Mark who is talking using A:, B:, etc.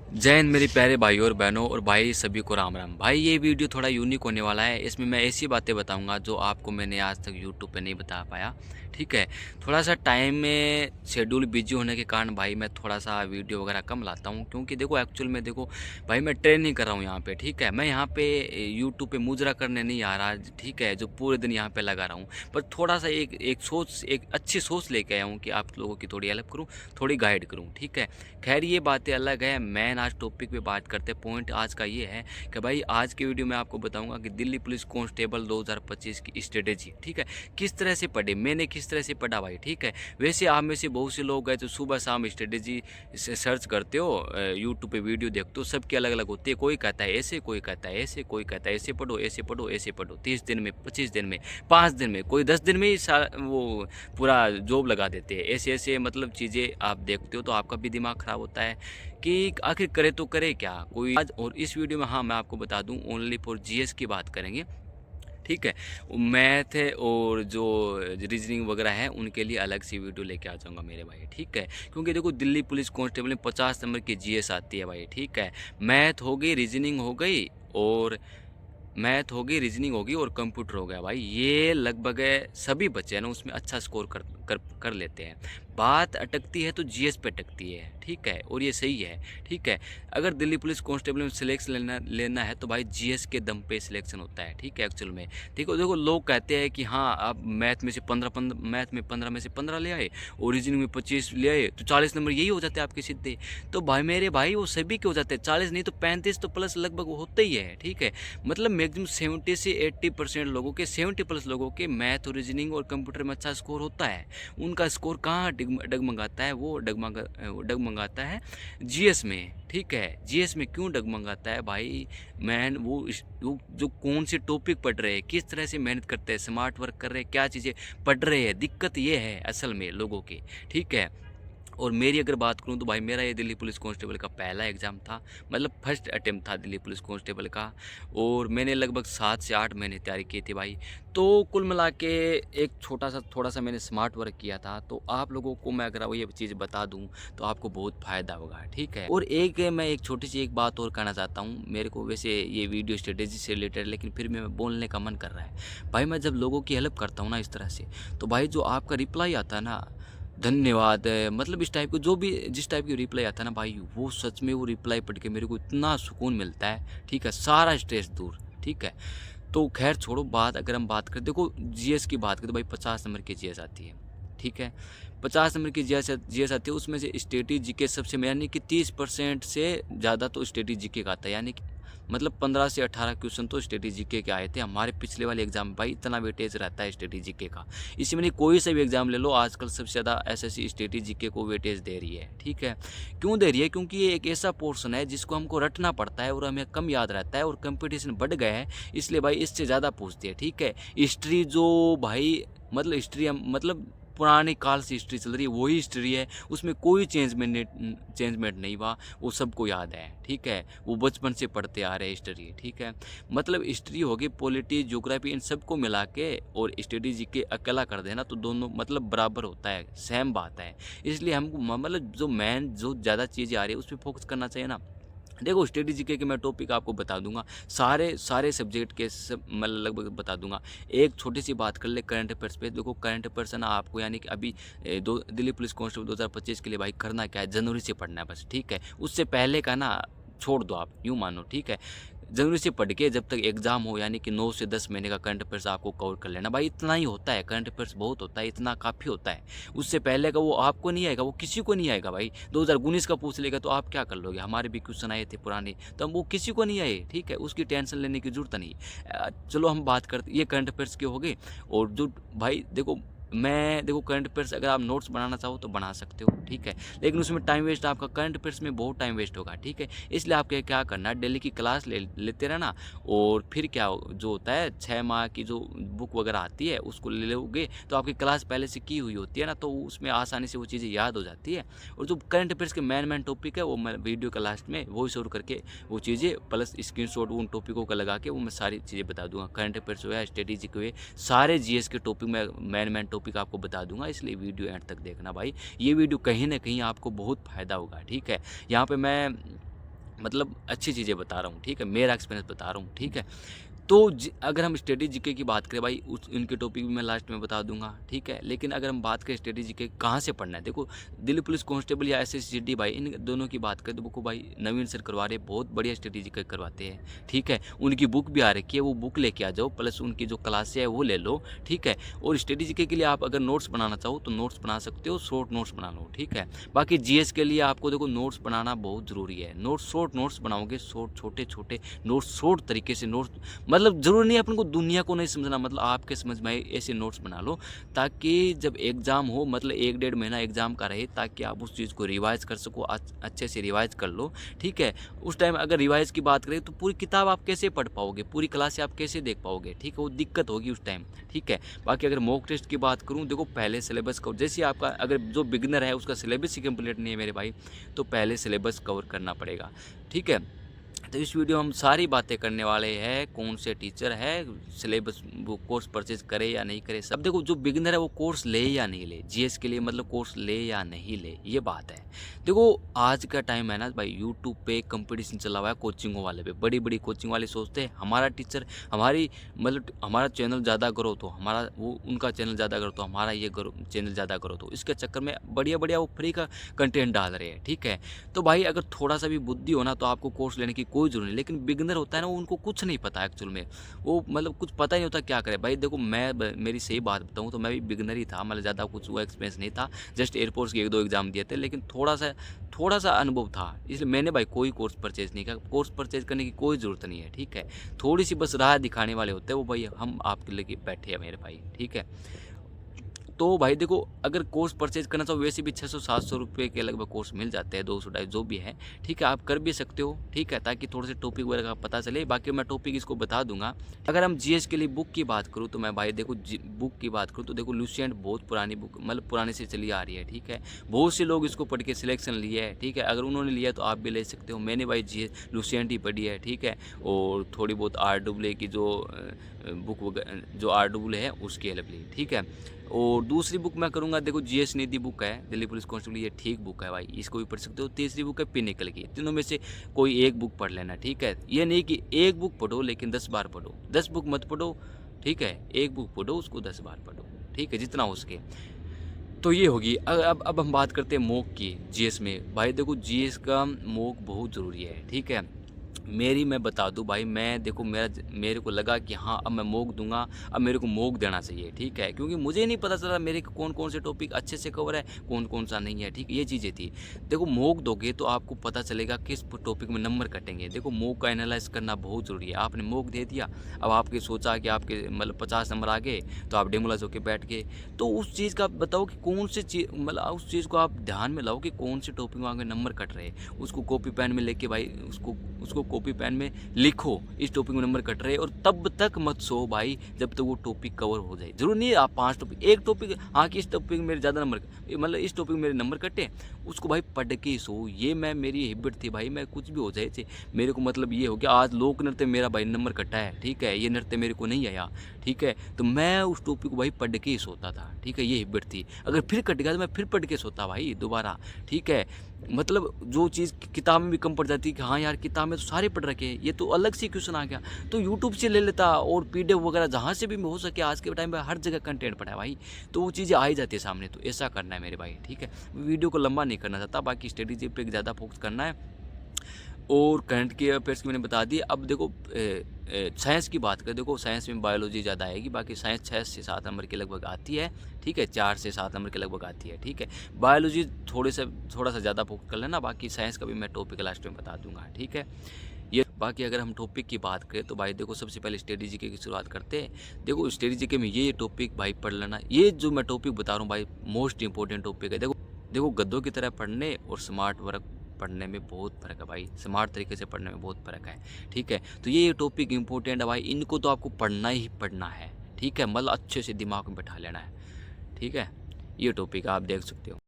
A: जय हिंद मेरे प्यारे भाइयों और बहनों और भाई सभी को राम राम। भाई ये वीडियो थोड़ा यूनिक होने वाला है। इसमें मैं ऐसी बातें बताऊंगा जो आपको मैंने आज तक यूट्यूब पे नहीं बता पाया। ठीक है, थोड़ा सा टाइम में शेड्यूल बिजी होने के कारण भाई मैं थोड़ा सा वीडियो वगैरह कम लाता हूँ, क्योंकि देखो एक्चुअल में देखो भाई मैं ट्रेन नहीं कर रहा हूँ यहाँ पे। ठीक है, मैं यहाँ पे यूट्यूब पे मुजरा करने नहीं आ रहा। ठीक है, जो पूरे दिन यहाँ पे लगा रहा हूँ, पर थोड़ा सा एक अच्छी सोच लेके आया हूँ कि आप लोगों की थोड़ी हेल्प करूँ, थोड़ी गाइड करूँ। ठीक है, खैर ये बातें अलग है। मैं आज टॉपिक पे बात करते, पॉइंट आज का ये है कि भाई आज की वीडियो में आपको बताऊंगा कि दिल्ली पुलिस कांस्टेबल 2025 की स्ट्रेटेजी, ठीक है, किस तरह से पढ़े, मैंने किस तरह से पढ़ा भाई। ठीक है, वैसे आप में से बहुत से लोग हैं जो सुबह शाम स्ट्रेटेजी से सर्च करते हो, यूट्यूब पे वीडियो देखते हो, सबकी अलग अलग होती है। कोई कहता है ऐसे, कोई कहता है ऐसे, कोई कहता है ऐसे पढ़ो, ऐसे पढ़ो, ऐसे पढ़ो, 30 दिन में, 25 दिन में, 5 दिन में, कोई 10 दिन में ही वो पूरा जॉब लगा देते हैं। ऐसे ऐसे मतलब चीज़ें आप देखते हो तो आपका भी दिमाग ख़राब होता है कि आखिर करे तो करे क्या कोई। आज और इस वीडियो में हाँ मैं आपको बता दूं ओनली फॉर जीएस की बात करेंगे। ठीक है, मैथ है और जो रीजनिंग वगैरह है उनके लिए अलग सी वीडियो लेके आ जाऊंगा मेरे भाई। ठीक है, क्योंकि देखो दिल्ली पुलिस कांस्टेबल में 50 नंबर की जीएस आती है भाई। ठीक है, मैथ हो गई, रीजनिंग हो गई और मैथ होगी, रीजनिंग होगी और कंप्यूटर हो गया भाई। ये लगभग सभी बच्चे हैं ना उसमें अच्छा स्कोर कर लेते हैं। बात अटकती है तो जीएस पे अटकती है। ठीक है, और ये सही है। ठीक है, अगर दिल्ली पुलिस कांस्टेबल में सिलेक्शन लेना है तो भाई जीएस के दम पे सिलेक्शन होता है। ठीक है, एक्चुअल में देखो देखो लोग कहते हैं कि हाँ आप मैथ में से 15 मैथ में 15 में से 15 ले आए और रीजनिंग में 25 ले आए तो 40 नंबर यही हो जाते हैं आपके सीधे। तो भाई मेरे भाई वो सभी के हो जाते हैं, 40 नहीं तो 35 तो प्लस लगभग होते ही है। ठीक है, मतलब मैक्सिमम 70 से 80% लोगों के, 70 प्लस लोगों के मैथ और रीजनिंग और कंप्यूटर में अच्छा स्कोर होता है। उनका स्कोर कहाँ डगमगाता है, वो डगमगाता है जीएस में। ठीक है, जीएस में क्यों डगमगाता है भाई, मैन वो जो कौन से टॉपिक पढ़ रहे हैं, किस तरह से मेहनत करते हैं, स्मार्ट वर्क कर रहे हैं, क्या चीज़ें पढ़ रहे हैं, दिक्कत ये है असल में लोगों की। ठीक है, और मेरी अगर बात करूं तो भाई मेरा ये दिल्ली पुलिस कांस्टेबल का पहला एग्ज़ाम था, मतलब फर्स्ट अटेम्प्ट था दिल्ली पुलिस कांस्टेबल का। और मैंने लगभग 7 से 8 महीने तैयारी की थी भाई। तो कुल मिला के एक छोटा सा थोड़ा सा मैंने स्मार्ट वर्क किया था। तो आप लोगों को मैं अगर ये चीज़ बता दूं तो आपको बहुत फ़ायदा होगा। ठीक है, और मैं एक छोटी सी एक बात और कहना चाहता हूँ। मेरे को वैसे ये वीडियो स्ट्रेटेजी से रिलेटेड, लेकिन फिर भी मैं बोलने का मन कर रहा है भाई। मैं जब लोगों की हेल्प करता हूँ ना इस तरह से, तो भाई जो आपका रिप्लाई आता है ना, धन्यवाद है, मतलब इस टाइप को जो भी जिस टाइप की रिप्लाई आता है ना भाई, वो सच में वो रिप्लाई पढ़ के मेरे को इतना सुकून मिलता है। ठीक है, सारा स्ट्रेस दूर। ठीक है, तो खैर छोड़ो बात। अगर हम बात करें, देखो जीएस की बात करें तो भाई 50 नंबर की जीएस आती है। ठीक है, 50 नंबर की जीएस आती है, उसमें से स्टेटिक जीके सबसे में, यानी कि 30% से ज़्यादा तो स्टेटिक जीके का आता है। यानी कि मतलब 15 से 18 क्वेश्चन तो स्टेटिक जीके के आए थे हमारे पिछले वाले एग्जाम में भाई। इतना वेटेज रहता है स्टेटिक जीके का। इसी में नहीं, कोई सा भी एग्जाम ले लो, आजकल सबसे ज़्यादा एसएससी स्टेटिक जीके को वेटेज दे रही है। ठीक है, क्यों दे रही है, क्योंकि ये एक ऐसा पोर्शन है जिसको हमको रटना पड़ता है और हमें कम याद रहता है और कंपटीशन बढ़ गया है, इसलिए भाई इससे ज़्यादा पूछती है। ठीक है, हिस्ट्री जो भाई, मतलब हिस्ट्री मतलब पुराने काल से हिस्ट्री चल रही है, वही हिस्ट्री है, उसमें कोई चेंजमेंट नहीं हुआ, वो सबको याद है। ठीक है, वो बचपन से पढ़ते आ रहे हैं हिस्ट्री। ठीक है, मतलब हिस्ट्री होगी, पॉलिटी, ज्योग्राफी, इन सबको मिला के और स्ट्रेटेजी के अकेला कर देना तो दोनों मतलब बराबर होता है, सेम बात है। इसलिए हमको मतलब जो मेन जो ज़्यादा चीज़ें आ रही है उस पर फोकस करना चाहिए ना। देखो स्ट्रेटेजी के मैं टॉपिक आपको बता दूंगा, सारे सारे सब्जेक्ट के सब मैं लगभग बता दूंगा। एक छोटी सी बात कर ले करंट अफेयर्स पे। देखो करंट अफेयर्स है ना आपको, यानी कि अभी दिल्ली पुलिस कांस्टेबल 2025 के लिए भाई करना क्या है, जनवरी से पढ़ना है बस। ठीक है, उससे पहले का ना छोड़ दो, आप यूँ मानो। ठीक है, जनवरी से पढ़ के जब तक एग्जाम हो, यानी कि 9 से 10 महीने का करंट अफेयर्स आपको कवर कर लेना भाई। इतना ही होता है, करंट अफेयर्स बहुत होता है, इतना काफ़ी होता है। उससे पहले का वो आपको नहीं आएगा, वो किसी को नहीं आएगा भाई। 2019 का पूछ लेगा तो आप क्या कर लोगे, हमारे भी क्वेश्चन आए थे पुराने, तो वो किसी को नहीं आए। ठीक है, उसकी टेंशन लेने की जरूरत नहीं। चलो हम बात करते, ये करंट अफेयर्स के हो गए। और जो भाई देखो, मैं देखो करंट अफेयर्स अगर आप नोट्स बनाना चाहो तो बना सकते हो। ठीक है, लेकिन उसमें टाइम वेस्ट आपका, करंट अफेयर्स में बहुत टाइम वेस्ट होगा। ठीक है, इसलिए आपके क्या करना है, डेली की क्लास लेते रहना। और फिर क्या जो होता है 6 माह की जो बुक वगैरह आती है उसको ले लोगे तो आपकी क्लास पहले से की हुई होती है ना, तो उसमें आसानी से वो चीज़ें याद हो जाती है। और जो करंट अफेयर्स के मेन टॉपिक है वो मैं वीडियो का लास्ट में वॉइस ओवर करके वो चीज़ें प्लस स्क्रीनशॉट उन टॉपिकों का लगा के वो मैं सारी चीज़ें बता दूंगा। करंट अफेयर्स हुआ, स्ट्रेटेजी हुए, सारे जीएस के टॉपिक में मेन टॉपिक आपको बता दूंगा, इसलिए वीडियो एंड तक देखना भाई। ये वीडियो कहीं ना कहीं आपको बहुत फ़ायदा होगा। ठीक है, यहाँ पे मैं मतलब अच्छी चीज़ें बता रहा हूँ, ठीक है, मेरा एक्सपीरियंस बता रहा हूँ, ठीक है। तो अगर हम स्टडी जीके की बात करें भाई, उस इनके टॉपिक भी मैं लास्ट में बता दूंगा, ठीक है। लेकिन अगर हम बात करें स्टडी जीके कहाँ से पढ़ना है, देखो दिल्ली पुलिस कांस्टेबल या एसएससीडी भाई, इन दोनों की बात करें तो बुक भाई नवीन सर करवा रहे, बहुत बढ़िया स्टडी जीके करवाते हैं, ठीक है। उनकी बुक भी आ रखी है, वो बुक लेके आ जाओ, प्लस उनकी जो क्लासे है वो ले लो, ठीक है। और स्टडी जीके के लिए आप अगर नोट्स बनाना चाहो तो नोट्स बना सकते हो, शॉर्ट नोट्स बना लो, ठीक है। बाकी जीएस के लिए आपको देखो नोट्स बनाना बहुत ज़रूरी है, नोट्स शॉर्ट नोट्स बनाओगे, छोटे छोटे नोट्स, शॉर्ट तरीके से नोट्स, मतलब ज़रूरी नहीं है अपन को दुनिया को नहीं समझना, मतलब आपके समझ में ऐसे नोट्स बना लो ताकि जब एग्ज़ाम हो, मतलब 1-1.5 महीना एग्ज़ाम का रहे, ताकि आप उस चीज़ को रिवाइज़ कर सको, अच्छे से रिवाइज़ कर लो, ठीक है। उस टाइम अगर रिवाइज़ की बात करें तो पूरी किताब आप कैसे पढ़ पाओगे, पूरी क्लास से आप कैसे देख पाओगे, ठीक है, वो दिक्कत होगी उस टाइम, ठीक है। बाकी अगर मॉक टेस्ट की बात करूँ, देखो पहले सिलेबस को, जैसे आपका अगर जो बिगिनर है उसका सिलेबस ही कंप्लीट नहीं है मेरे भाई, तो पहले सिलेबस कवर करना पड़ेगा, ठीक है। तो इस वीडियो हम सारी बातें करने वाले हैं, कौन से टीचर है, सिलेबस वो कोर्स परचेज करे या नहीं करे, सब देखो। जो बिगिनर है वो कोर्स ले या नहीं ले, जीएस के लिए मतलब कोर्स ले या नहीं ले, ये बात है। देखो आज का टाइम है ना भाई, यूट्यूब पे कंपटीशन चला हुआ है कोचिंगों वाले पे, बड़ी बड़ी कोचिंग वाले सोचते हैं हमारा टीचर, हमारी मतलब हमारा चैनल ज़्यादा करो तो हमारा, वो उनका चैनल ज़्यादा करो तो हमारा ये करो, चैनल ज़्यादा करो तो, इसके चक्कर में बढ़िया बढ़िया वो फ्री का कंटेंट डाल रहे हैं, ठीक है। तो भाई अगर थोड़ा सा भी बुद्धि हो ना तो आपको कोर्स लेने की कोई जरूरत नहीं। लेकिन बिगिनर होता है ना, उनको कुछ नहीं पता एक्चुअल में, वो मतलब कुछ पता ही नहीं होता क्या करे भाई। देखो मेरी सही बात बताऊँ तो मैं भी बिगिनर ही था, मतलब ज़्यादा कुछ वो एक्सपीरियंस नहीं था, जस्ट एयरफोर्स के 1-2 एग्जाम दिए थे, लेकिन थोड़ा सा अनुभव था, इसलिए मैंने भाई कोई कोर्स परचेज नहीं किया। कोर्स परचेज करने की कोई ज़रूरत नहीं है, ठीक है। थोड़ी सी बस राह दिखाने वाले होते हैं वो भाई, हम आपके लिए बैठे हैं मेरे भाई, ठीक है। तो भाई देखो अगर कोर्स परचेज करना चाहो, वैसे भी 600-700 रुपये के लगभग कोर्स मिल जाते हैं, 200-250 जो भी है, ठीक है। आप कर भी सकते हो, ठीक है, ताकि थोड़े से टॉपिक वगैरह का पता चले। बाकी मैं टॉपिक इसको बता दूंगा। अगर हम जीएस के लिए बुक की बात करूँ तो मैं भाई देखो बुक की बात करूँ तो देखो लुसेंट बहुत पुरानी बुक, मतलब पुराने से चली आ रही है, ठीक है। बहुत से लोग इसको पढ़ के सिलेक्शन लिए है, ठीक है। अगर उन्होंने लिया तो आप भी ले सकते हो। मैंने भाई जीएस लुसेंट ही पढ़ी है, ठीक है। और थोड़ी बहुत RAA की जो बुक जो RAA है उसकी हेल्प ली, ठीक है। और दूसरी बुक मैं करूँगा, देखो जीएस निधि बुक है, दिल्ली पुलिस कांस्टेबल, ये ठीक बुक है भाई, इसको भी पढ़ सकते हो। तीसरी बुक है पिनिकल की, तीनों में से कोई एक बुक पढ़ लेना, ठीक है। ये नहीं कि एक बुक पढ़ो लेकिन 10 बार पढ़ो, 10 बुक मत पढ़ो, ठीक है। एक बुक पढ़ो, उसको 10 बार पढ़ो, ठीक है, जितना हो सके। तो ये होगी। अब हम बात करते हैं मॉक की जीएस में। भाई देखो जीएस का मॉक बहुत ज़रूरी है, ठीक है। मैं बता दूं भाई, मैं देखो मेरे को लगा कि हाँ अब मैं मॉक दूंगा, अब मेरे को मॉक देना चाहिए, ठीक है। क्योंकि मुझे नहीं पता चला मेरे को कौन कौन से टॉपिक अच्छे से कवर है, कौन कौन सा नहीं है, ठीक, ये चीज़ें थी। देखो मॉक दोगे तो आपको पता चलेगा किस टॉपिक में नंबर कटेंगे। देखो मॉक का एनालाइज करना बहुत ज़रूरी है। आपने मॉक दे दिया, अब आपके सोचा कि आपके मतलब 50 नंबर आ गए, तो आप डेमोलाइज होकर बैठ गए। तो उस चीज़ का बताओ कि कौन सी चीज़, मतलब उस चीज़ को आप ध्यान में लाओ कि कौन से टॉपिक में आगे नंबर कट रहे, उसको कॉपी पेन में लेके भाई उसको कॉपी पेन में लिखो, इस टॉपिक में नंबर कट रहे, और तब तक मत सो भाई जब तक वो टॉपिक कवर हो जाए। जरूर नहीं है आप 5 टॉपिक, एक टॉपिक, हाँ कि इस टॉपिक में मेरे ज़्यादा नंबर, मतलब इस टॉपिक में मेरे नंबर कटे, उसको भाई पढ़ के सो। ये मेरी हैबिट थी भाई, मैं कुछ भी हो जाए थे मेरे को, मतलब ये हो गया आज लोक नृत्य मेरा भाई नंबर कटा है, ठीक है, ये नृत्य मेरे को नहीं आया, ठीक है, तो मैं उस टॉपिक को भाई पढ़ के ही सोता था, ठीक है, ये हैबिट थी। अगर फिर कट गया तो मैं फिर पढ़ के सोता भाई दोबारा, ठीक है। मतलब जो चीज़ किताब में भी कम पड़ जाती है कि हाँ यार किताब में तो सारे पढ़ रखे हैं, ये तो अलग से क्वेश्चन आ गया, तो यूट्यूब से ले लेता, और पीडीएफ वगैरह जहाँ से भी हो सके। आज के टाइम पे हर जगह कंटेंट पड़ा है भाई, तो वो चीज़ें आ ही जाती है सामने। तो ऐसा करना है मेरे भाई, ठीक है। वीडियो को लंबा नहीं करना चाहता, बाकी स्ट्रेटेजी पे ज़्यादा फोकस करना है। और करंट के अफेयर्स की मैंने बता दी। अब देखो साइंस की बात करें, देखो साइंस में बायोलॉजी ज़्यादा आएगी, बाकी साइंस 6 से 7 नंबर के लगभग आती है, ठीक है, 4 से 7 नंबर के लगभग आती है, ठीक है। बायोलॉजी थोड़ा सा ज़्यादा फोकस कर लेना, बाकी साइंस का भी मैं टॉपिक लास्ट में बता दूंगा, ठीक है। ये बाकी अगर हम टॉपिक की बात करें तो भाई देखो सबसे पहले स्टडी जीके की शुरुआत करते हैं। देखो स्टडी जीके में ये टॉपिक भाई पढ़ लेना, ये जो मैं टॉपिक बता रहा हूँ भाई मोस्ट इंपॉर्टेंट टॉपिक है। देखो गद्दों की तरह पढ़ने और स्मार्ट वर्क पढ़ने में बहुत फ़र्क है भाई, स्मार्ट तरीके से पढ़ने में बहुत फ़र्क है, ठीक है। तो ये टॉपिक इंपॉर्टेंट है भाई, इनको तो आपको पढ़ना ही पढ़ना है, ठीक है, मतलब अच्छे से दिमाग में बैठा लेना है, ठीक है। ये टॉपिक आप देख सकते हो।